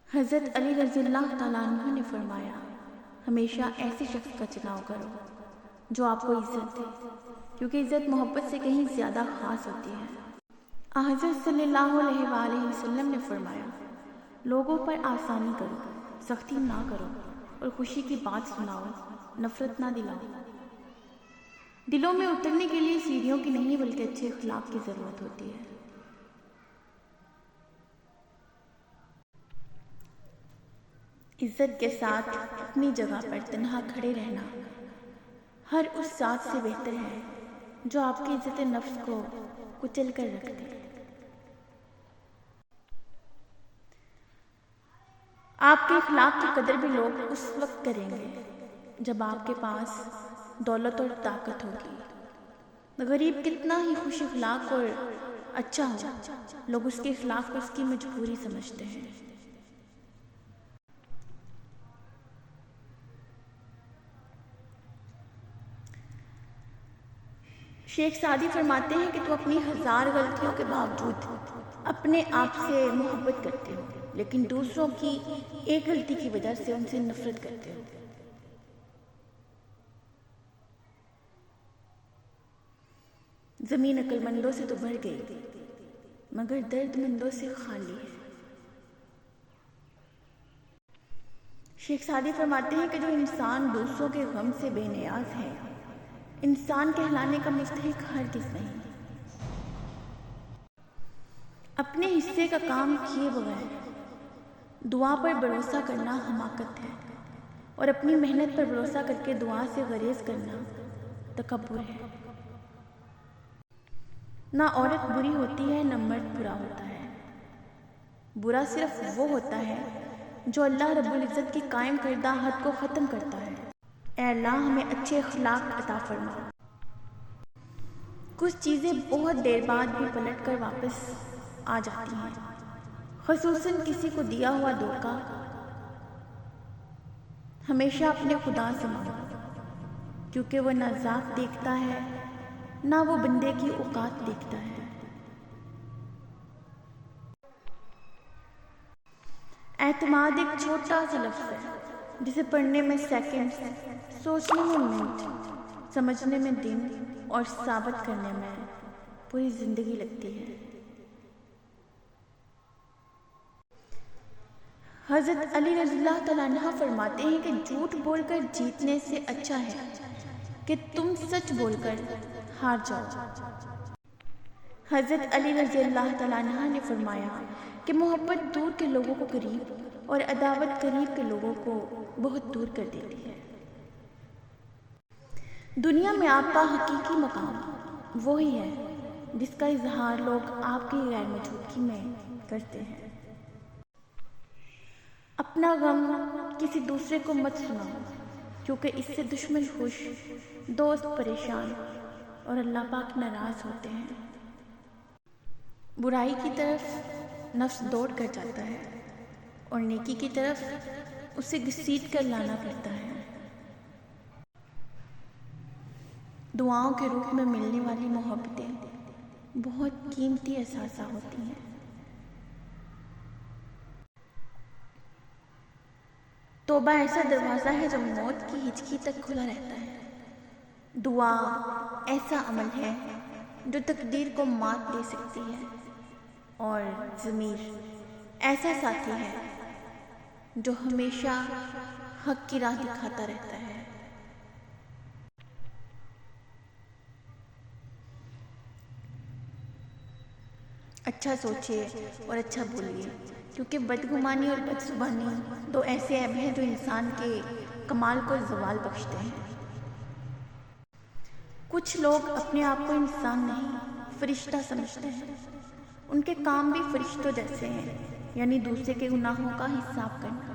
حضرت علی رضی اللہ تعالیٰ عنہ نے فرمایا، ہمیشہ ایسے شخص کا چناؤ کرو جو آپ کو عزت دے، کیونکہ عزت محبت سے کہیں زیادہ خاص ہوتی ہے۔ حضرت صلی اللہ علیہ وآلہ وسلم نے فرمایا، لوگوں پر آسانی کرو، سختی نہ کرو، اور خوشی کی بات سناؤ، نفرت نہ دلاؤ۔ دلوں میں اترنے کے لیے سیڑھیوں کی نہیں بلکہ اچھے اخلاق کی ضرورت ہوتی ہے۔ عزت کے ساتھ اپنی جگہ پر تنہا کھڑے رہنا ہر اس ذات سے بہتر ہے جو آپ کی عزت نفس کو کچل کر رکھ دے۔ آپ کے اخلاق کی قدر بھی لوگ اس وقت کریں گے جب آپ کے پاس دولت اور طاقت ہوگی۔ غریب کتنا ہی خوش اخلاق اور اچھا ہو، لوگ اس کے اخلاق کو اس کی مجبوری سمجھتے ہیں۔ شیخ سعدی فرماتے ہیں کہ تم اپنی 1000 غلطیوں کے باوجود اپنے آپ سے محبت کرتے ہو، لیکن دوسروں کی ایک غلطی کی وجہ سے ان سے نفرت کرتے ہو۔ زمین عقل مندوں سے تو بھر گئی، مگر درد مندوں سے خالی ہے۔ شیخ سعدی فرماتے ہیں کہ جو انسان دوسروں کے غم سے بے نیاز ہے، انسان کہلانے کا مستحق ہرگز نہیں۔ اپنے حصے کا کام کیے بغیر دعا پر بھروسہ کرنا حماقت ہے، اور اپنی محنت پر بھروسہ کر کے دعا سے گریز کرنا تکبر ہے۔ نہ عورت بری ہوتی ہے نہ مرد برا ہوتا ہے، برا صرف وہ ہوتا ہے جو اللہ رب العزت کی قائم کردہ حد کو ختم کرتا ہے۔ اے اللہ ہمیں اچھے اخلاق عطا فرما۔ کچھ چیزیں بہت دیر بعد بھی پلٹ کر واپس آ جاتی ہیں، خصوصاً کسی کو دیا ہوا دھوکہ۔ ہمیشہ اپنے خدا سے مانگو، کیونکہ وہ نہ ذات دیکھتا ہے نہ وہ بندے کی اوقات دیکھتا ہے۔ اعتماد ایک چھوٹا سا لفظ ہے جسے پڑھنے میں سیکنڈز، سوچنے میں منٹ، سمجھنے میں دن اور ثابت کرنے میں پوری زندگی لگتی ہے۔ حضرت علی رضی اللہ تعالیٰ عنہ فرماتے ہیں کہ جھوٹ بول کر جیتنے سے اچھا ہے کہ تم سچ بول کر ہار جاؤ۔ حضرت علی رضی اللہ تعالیٰ عنہ نے فرمایا کہ محبت دور کے لوگوں کو قریب اور عداوت قریب کے لوگوں کو بہت دور کر دیتی ہے۔ دنیا میں آپ کا حقیقی مقام وہی ہے جس کا اظہار لوگ آپ کی غیر موجودگی میں کرتے ہیں۔ اپنا غم کسی دوسرے کو مت سناؤ، کیونکہ اس سے دشمن خوش، دوست پریشان اور اللہ پاک ناراض ہوتے ہیں۔ برائی کی طرف نفس دوڑ کر جاتا ہے اور نیکی کی طرف اسے گھسیٹ کر لانا پڑتا ہے۔ دعاؤں کے روپ میں ملنے والی محبتیں بہت قیمتی اثاثہ ہوتی ہیں۔ توبہ ایسا دروازہ ہے جو موت کی ہچکی تک کھلا رہتا ہے۔ دعا ایسا عمل ہے جو تقدیر کو مات دے سکتی ہے، اور ضمیر ایسا ساتھی ہے جو ہمیشہ حق کی راہ دکھاتا رہتا ہے۔ اچھا سوچیے اور اچھا بولیے، کیونکہ بدگمانی اور بدزبانی دو ایسے عیب ہیں جو انسان کے کمال کو زوال بخشتے ہیں۔ کچھ لوگ اپنے آپ کو انسان نہیں فرشتہ سمجھتے ہیں، ان کے کام بھی فرشتوں جیسے ہیں، یعنی دوسرے کے گناہوں کا حساب کرنا۔